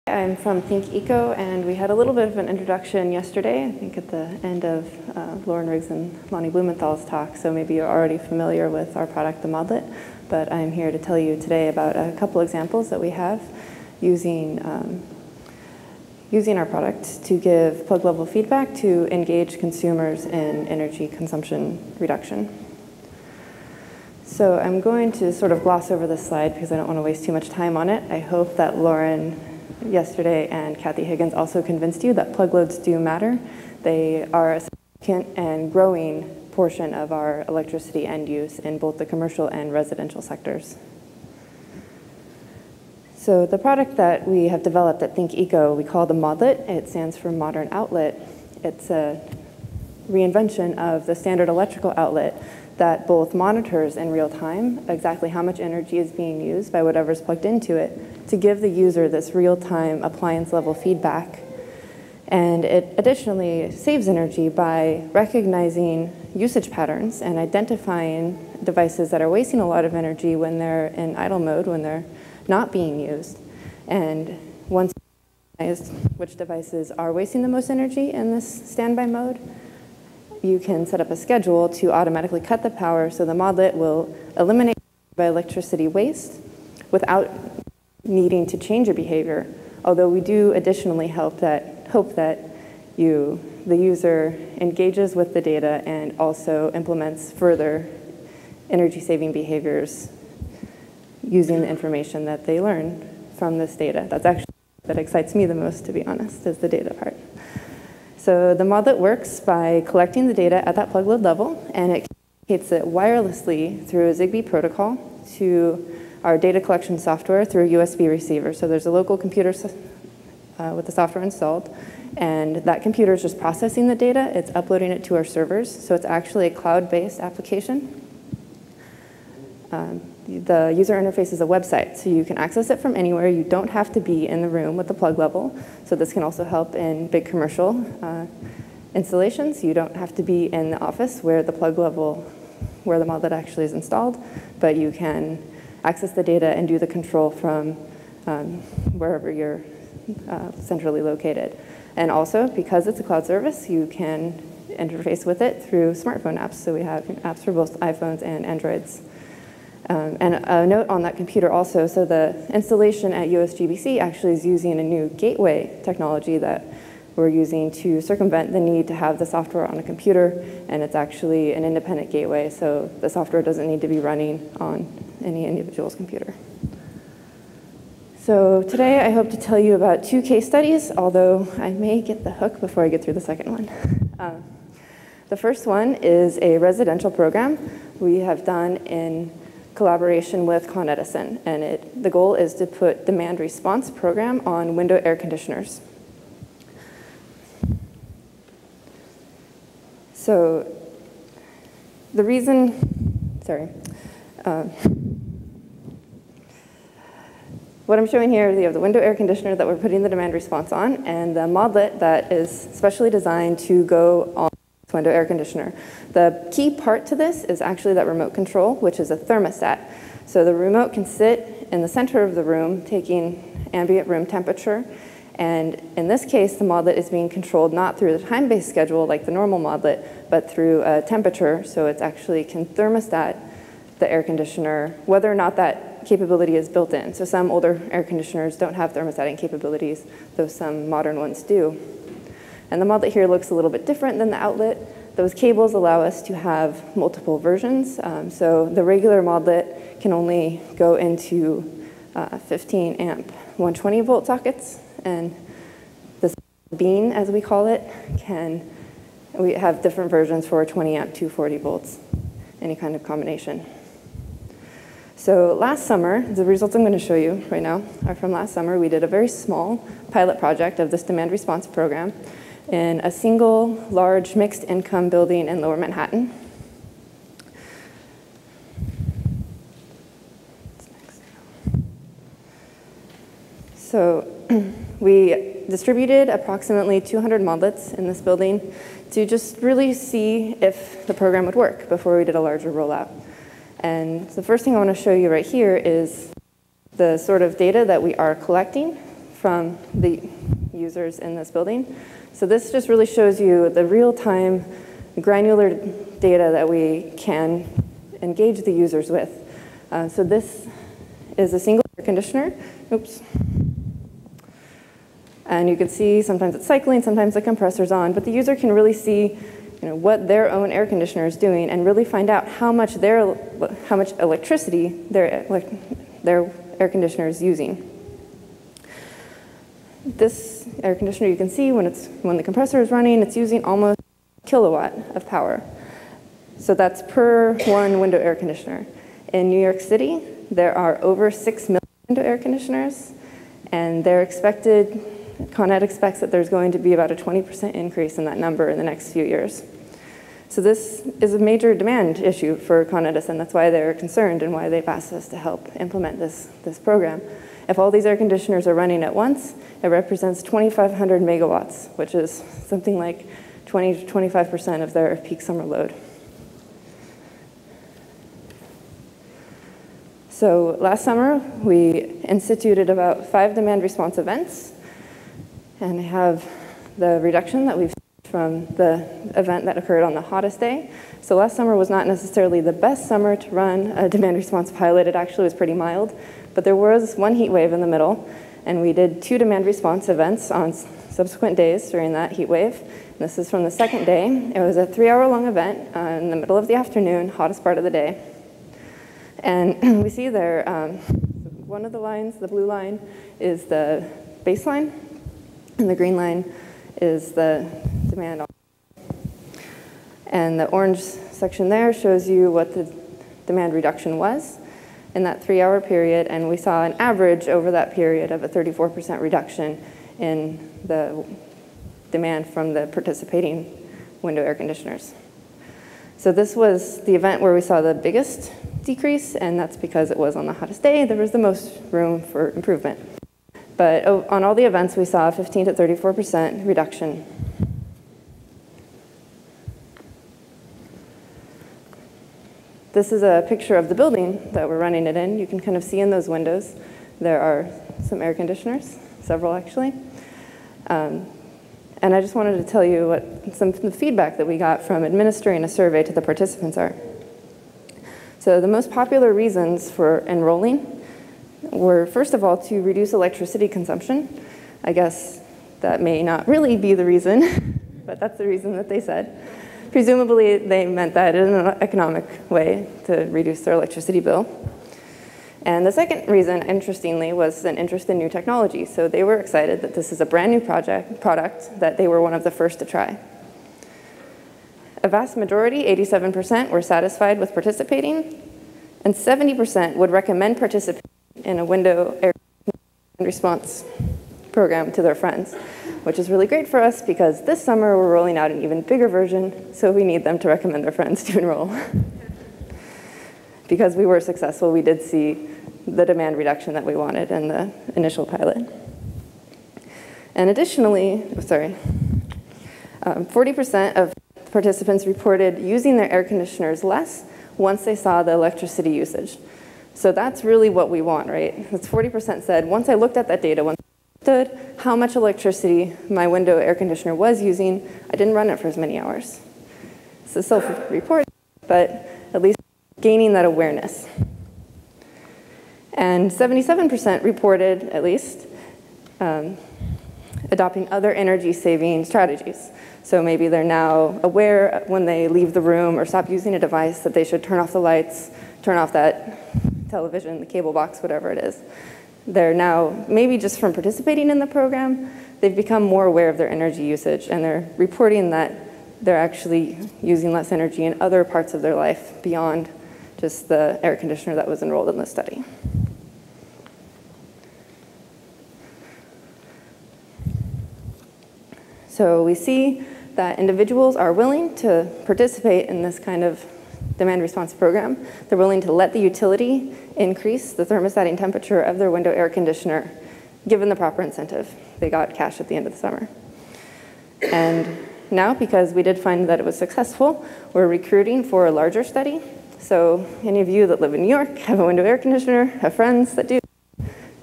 I'm from ThinkEco, and we had a little bit of an introduction yesterday, I think at the end of Lauren Riggs and Lonnie Blumenthal's talk, so maybe you're already familiar with our product, the Modlet, but I'm here to tell you today about a couple examples that we have using our product to give plug-level feedback to engage consumers in energy consumption reduction. So I'm going to sort of gloss over this slide because I don't want to waste too much time on it. I hope that Lauren yesterday and Kathy Higgins also convinced you that plug loads do matter. They are a significant and growing portion of our electricity end use in both the commercial and residential sectors. So the product that we have developed at ThinkEco, we call the Modlet. It stands for Modern Outlet. It's a reinvention of the standard electrical outlet that both monitors in real time exactly how much energy is being used by whatever's plugged into it to give the user this real-time appliance-level feedback. And it additionally saves energy by recognizing usage patterns and identifying devices that are wasting a lot of energy when they're in idle mode, when they're not being used. And once you recognize which devices are wasting the most energy in this standby mode, you can set up a schedule to automatically cut the power so the Modlet will eliminate electricity waste without needing to change your behavior, although we do additionally hope that the user engages with the data and also implements further energy-saving behaviors using the information that they learn from this data. That's actually what excites me the most, to be honest, is the data part. So the Modlet works by collecting the data at that plug load level, and it communicates it wirelessly through a Zigbee protocol to our data collection software through a USB receiver. So there's a local computer with the software installed, and that computer is just processing the data. It's uploading it to our servers, so it's actually a cloud-based application. The user interface is a website, so you can access it from anywhere. You don't have to be in the room with the plug level. So this can also help in big commercial installations. You don't have to be in the office where the plug level, where the Modlet actually is installed, but you can access the data and do the control from wherever you're centrally located. And also, because it's a cloud service, you can interface with it through smartphone apps. So we have apps for both iPhones and Androids. And a note on that computer also, so the installation at USGBC actually is using a new gateway technology that we're using to circumvent the need to have the software on a computer, and it's actually an independent gateway, so the software doesn't need to be running on any individual's computer. So today I hope to tell you about 2 case studies, although I may get the hook before I get through the second one. The first one is a residential program we have done in collaboration with Con Edison, and the goal is to put demand response program on window air conditioners. So the reason, what I'm showing here, you have the window air conditioner that we're putting the demand response on, and the Modlet that is specially designed to go on window air conditioner. The key part to this is actually that remote control, which is a thermostat. So the remote can sit in the center of the room, taking ambient room temperature. And in this case, the Modlet is being controlled not through the time-based schedule like the normal Modlet, but through a temperature. So it actually can thermostat the air conditioner, whether or not that capability is built in. So some older air conditioners don't have thermostating capabilities, though some modern ones do. And the Modlet here looks a little bit different than the outlet. Those cables allow us to have multiple versions. So the regular Modlet can only go into 15 amp 120 volt sockets. And this bean, as we call it, we have different versions for 20 amp 240 volts, any kind of combination. So last summer, the results I'm going to show you right now are from last summer. We did a very small pilot project of this demand response program in a single large mixed income building in Lower Manhattan. So we distributed approximately 200 Modlets in this building to just really see if the program would work before we did a larger rollout. And the first thing I want to show you right here is the sort of data that we are collecting from the users in this building. So this just really shows you the real-time granular data that we can engage the users with. So this is a single air conditioner. Oops. And you can see sometimes it's cycling, sometimes the compressor's on, but the user can really see what their own air conditioner is doing and really find out how much electricity their air conditioner is using. This air conditioner, you can see when the compressor is running, it's using almost a kilowatt of power. So that's per one window air conditioner. In New York City, there are over 6 million window air conditioners, and Con Ed expects that there's going to be about a 20% increase in that number in the next few years. So this is a major demand issue for Con Edison. That's why they're concerned and why they've asked us to help implement this program. If all these air conditioners are running at once, it represents 2,500 megawatts, which is something like 20 to 25% of their peak summer load. So last summer, we instituted about 5 demand response events, and I have the reduction that we've seen from the event that occurred on the hottest day. So last summer was not necessarily the best summer to run a demand response pilot. It actually was pretty mild, but there was one heat wave in the middle, and we did 2 demand response events on subsequent days during that heat wave. And this is from the second day. It was a 3-hour-long event in the middle of the afternoon, hottest part of the day. And we see there, one of the lines, the blue line, is the baseline, and the green line is the demand. And the orange section there shows you what the demand reduction was in that 3-hour period, and we saw an average over that period of a 34% reduction in the demand from the participating window air conditioners. So this was the event where we saw the biggest decrease, and that's because it was on the hottest day. There was the most room for improvement. But on all the events, we saw a 15 to 34% reduction. This is a picture of the building that we're running it in. You can kind of see in those windows there are some air conditioners, several actually. And I just wanted to tell you what some of the feedback that we got from administering a survey to the participants are. So the most popular reasons for enrolling were, first of all, to reduce electricity consumption. I guess that may not really be the reason, but that's the reason that they said. Presumably, they meant that in an economic way to reduce their electricity bill. And the second reason, interestingly, was an interest in new technology. So they were excited that this is a brand new product that they were one of the first to try. A vast majority, 87%, were satisfied with participating, and 70% would recommend participating in a window air response program to their friends, which is really great for us because this summer we're rolling out an even bigger version, so we need them to recommend their friends to enroll. Because we were successful, we did see the demand reduction that we wanted in the initial pilot. And additionally, 40% of participants reported using their air conditioners less once they saw the electricity usage. So that's really what we want, right? That's 40% said, once I looked at that data, once I understood how much electricity my window air conditioner was using, I didn't run it for as many hours. It's a self-report, but at least gaining that awareness. And 77% reported, at least, adopting other energy-saving strategies. So maybe they're now aware when they leave the room or stop using a device that they should turn off the lights, turn off that television, the cable box, whatever it is. They're now, maybe just from participating in the program, they've become more aware of their energy usage, and they're reporting that they're actually using less energy in other parts of their life beyond just the air conditioner that was enrolled in the study. So we see that individuals are willing to participate in this kind of demand response program. They're willing to let the utility increase the thermostating temperature of their window air conditioner, given the proper incentive. They got cash at the end of the summer. And now, because we did find that it was successful, we're recruiting for a larger study. So any of you that live in New York, have a window air conditioner, have friends that do,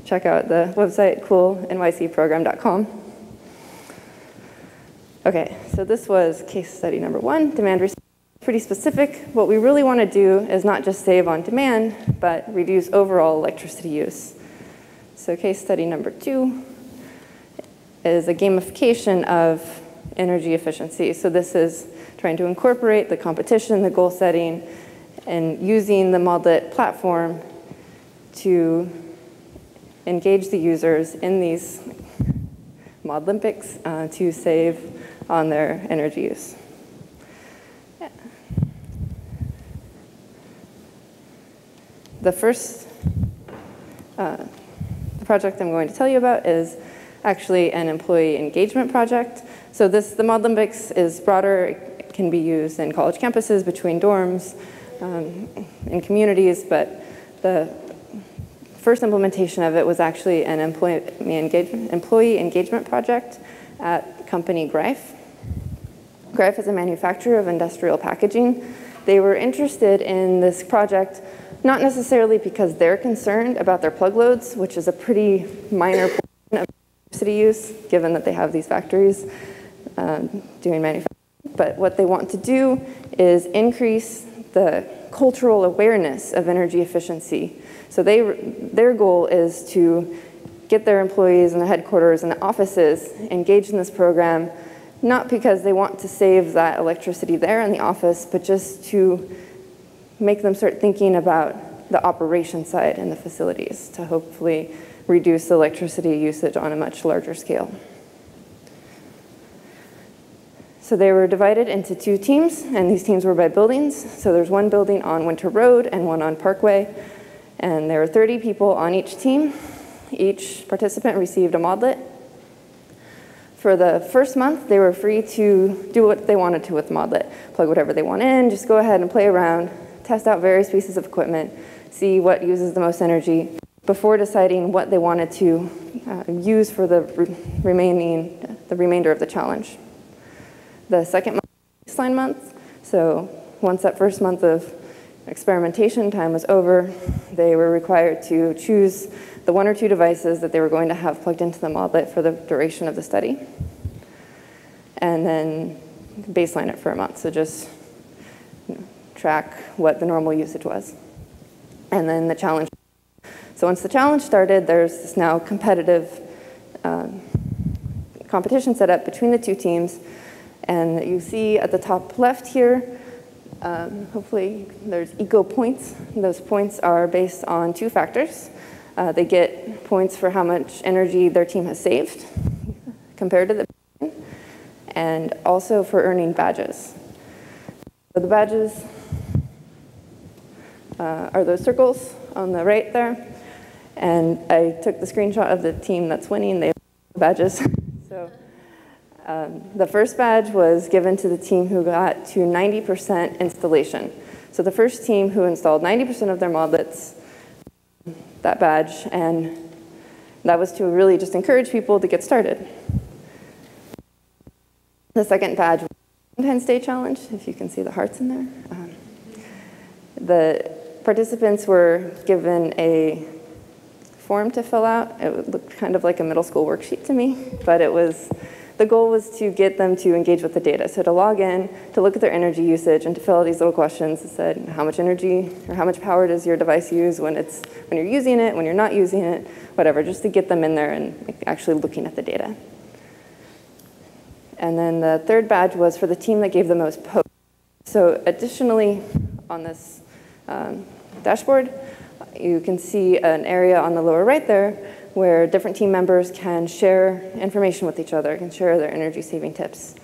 check out the website coolnycprogram.com. Okay, so this was case study number 1, demand response. Pretty specific. What we really want to do is not just save on demand, but reduce overall electricity use. So case study number 2 is a gamification of energy efficiency. So this is trying to incorporate the competition, the goal setting, and using the Modlit platform to engage the users in these Modlympics to save on their energy use. The first project I'm going to tell you about is actually an employee engagement project. So the Modlympics is broader. It can be used in college campuses, between dorms, in communities, but the first implementation of it was actually an employee engagement project at company Greif. Greif is a manufacturer of industrial packaging. They were interested in this project not necessarily because they're concerned about their plug loads, which is a pretty minor portion of electricity use, given that they have these factories doing manufacturing. But what they want to do is increase the cultural awareness of energy efficiency. So their goal is to get their employees in the headquarters and the offices engaged in this program, not because they want to save that electricity there in the office, but just to make them start thinking about the operation side in the facilities to hopefully reduce electricity usage on a much larger scale. So they were divided into 2 teams, and these teams were by buildings. So there's one building on Winter Road and one on Parkway, and there were 30 people on each team. Each participant received a Modlit. For the first month, they were free to do what they wanted to with Modlit. Plug whatever they want in, just go ahead and play around, test out various pieces of equipment, see what uses the most energy, before deciding what they wanted to use for the remainder of the challenge. The second month, baseline month, so once that first month of experimentation time was over, they were required to choose the 1 or 2 devices that they were going to have plugged into the Modlit for the duration of the study, and then baseline it for a month. So just track what the normal usage was. And then the challenge. So once the challenge started, there's this now competitive competition set up between the 2 teams. And you see at the top left here, hopefully there's eco points. Those points are based on 2 factors. They get points for how much energy their team has saved compared to the and also for earning badges. So the badges are those circles on the right there. And I took the screenshot of the team that's winning. They have badges. So the first badge was given to the team who got to 90% installation. So the first team who installed 90% of their Modlits, that badge, and that was to really just encourage people to get started. The second badge was the Valentine's Day Challenge, if you can see the hearts in there. The participants were given a form to fill out. It looked kind of like a middle school worksheet to me, but the goal was to get them to engage with the data. So to log in, to look at their energy usage, and to fill out these little questions that said, how much energy or how much power does your device use when you're using it, when you're not using it, whatever, just to get them in there and actually looking at the data. And then the third badge was for the team that gave the most posts. So additionally, on this dashboard, you can see an area on the lower right there where different team members can share information with each other, can share their energy saving tips.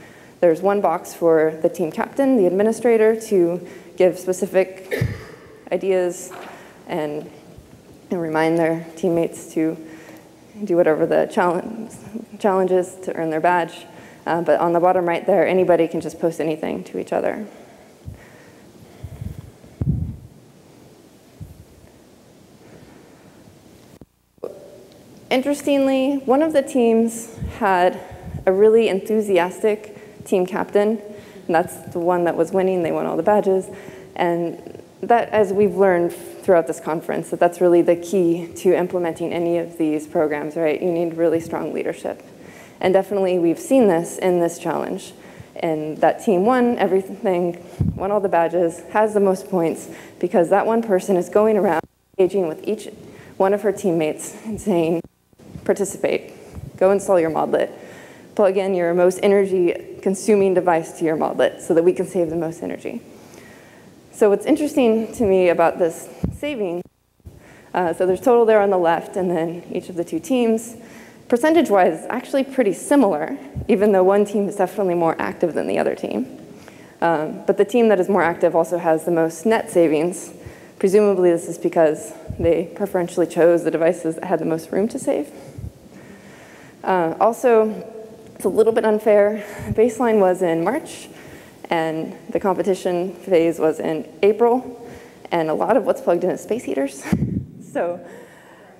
There's one box for the team captain, the administrator, to give specific ideas and remind their teammates to do whatever the challenge is to earn their badge. But on the bottom right there, anybody can just post anything to each other. Interestingly, one of the teams had a really enthusiastic team captain, and that's the one that was winning. They won all the badges. And that, as we've learned throughout this conference, that's really the key to implementing any of these programs, right? You need really strong leadership. And definitely we've seen this in this challenge. And that team won everything, won all the badges, has the most points, because that one person is going around engaging with each one of her teammates and saying, participate, go install your Modlet, plug in your most energy-consuming device to your Modlet so that we can save the most energy. So what's interesting to me about this saving, so there's total there on the left, and then each of the two teams. Percentage-wise, it's actually pretty similar, even though one team is definitely more active than the other team. But the team that is more active also has the most net savings. Presumably this is because they preferentially chose the devices that had the most room to save. Also, it's a little bit unfair. Baseline was in March, and the competition phase was in April, and a lot of what's plugged in is space heaters. So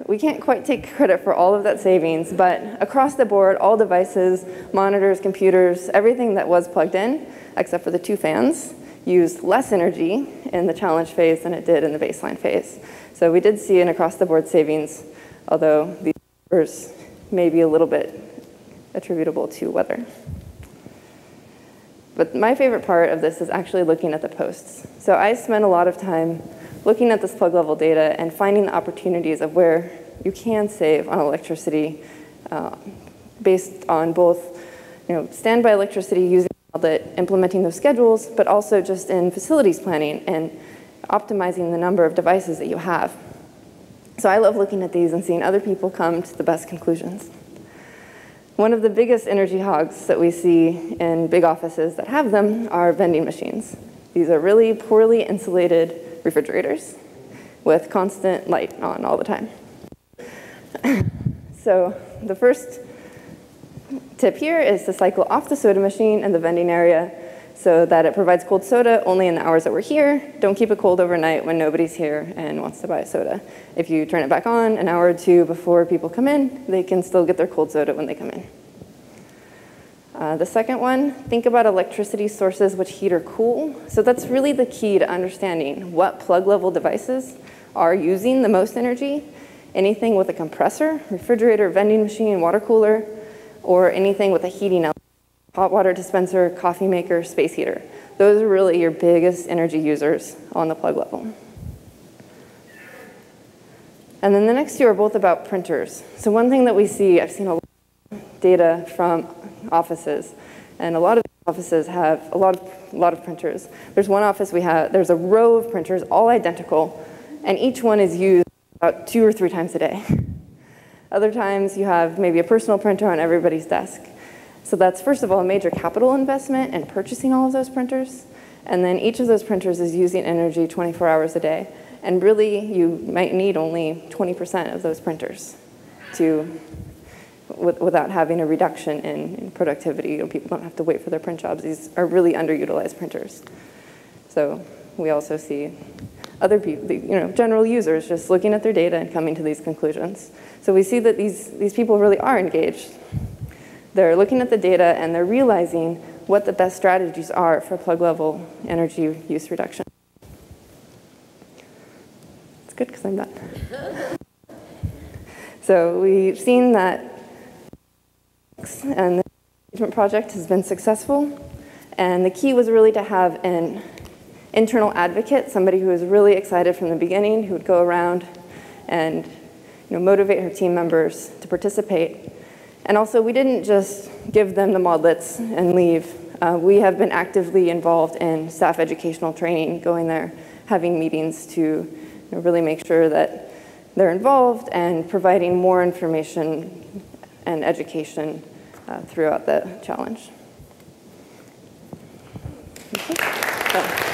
we can't quite take credit for all of that savings, but across the board, all devices, monitors, computers, everything that was plugged in, except for the two fans, used less energy in the challenge phase than it did in the baseline phase. So we did see an across-the-board savings, although these numbers may be a little bit attributable to weather. But my favorite part of this is actually looking at the posts. So I spent a lot of time looking at this plug level data and finding the opportunities of where you can save on electricity based on both standby electricity using Modlet, implementing those schedules, but also just in facilities planning and optimizing the number of devices that you have. So I love looking at these and seeing other people come to the best conclusions. One of the biggest energy hogs that we see in big offices that have them are vending machines. These are really poorly insulated refrigerators with constant light on all the time. So the first tip here is to cycle off the soda machine in the vending area so that it provides cold soda only in the hours that we're here. Don't keep it cold overnight when nobody's here and wants to buy a soda. If you turn it back on an hour or two before people come in, they can still get their cold soda when they come in. The second one, think about electricity sources which heat or cool. So that's really the key to understanding what plug level devices are using the most energy. Anything with a compressor, refrigerator, vending machine, water cooler, or anything with a heating element, hot water dispenser, coffee maker, space heater. Those are really your biggest energy users on the plug level. And then the next two are both about printers. So one thing that we see, I've seen a lot of data from offices, and a lot of offices have a lot of printers. There's one office there's a row of printers, all identical, and each one is used about 2 or 3 times a day. Other times you have maybe a personal printer on everybody's desk. So that's, first of all, a major capital investment in purchasing all of those printers. And then each of those printers is using energy 24 hours a day. And really, you might need only 20% of those printers without having a reduction in productivity. People don't have to wait for their print jobs. These are really underutilized printers. So we also see other people, general users just looking at their data and coming to these conclusions. So we see that these people really are engaged. They're looking at the data and they're realizing what the best strategies are for plug level energy use reduction. It's good because I'm done. So we've seen that and the engagement project has been successful. And the key was really to have an internal advocate, somebody who was really excited from the beginning, who would go around and motivate her team members to participate. And also, we didn't just give them the Modlets and leave. We have been actively involved in staff educational training, going there, having meetings to really make sure that they're involved and providing more information and education throughout the challenge. Okay.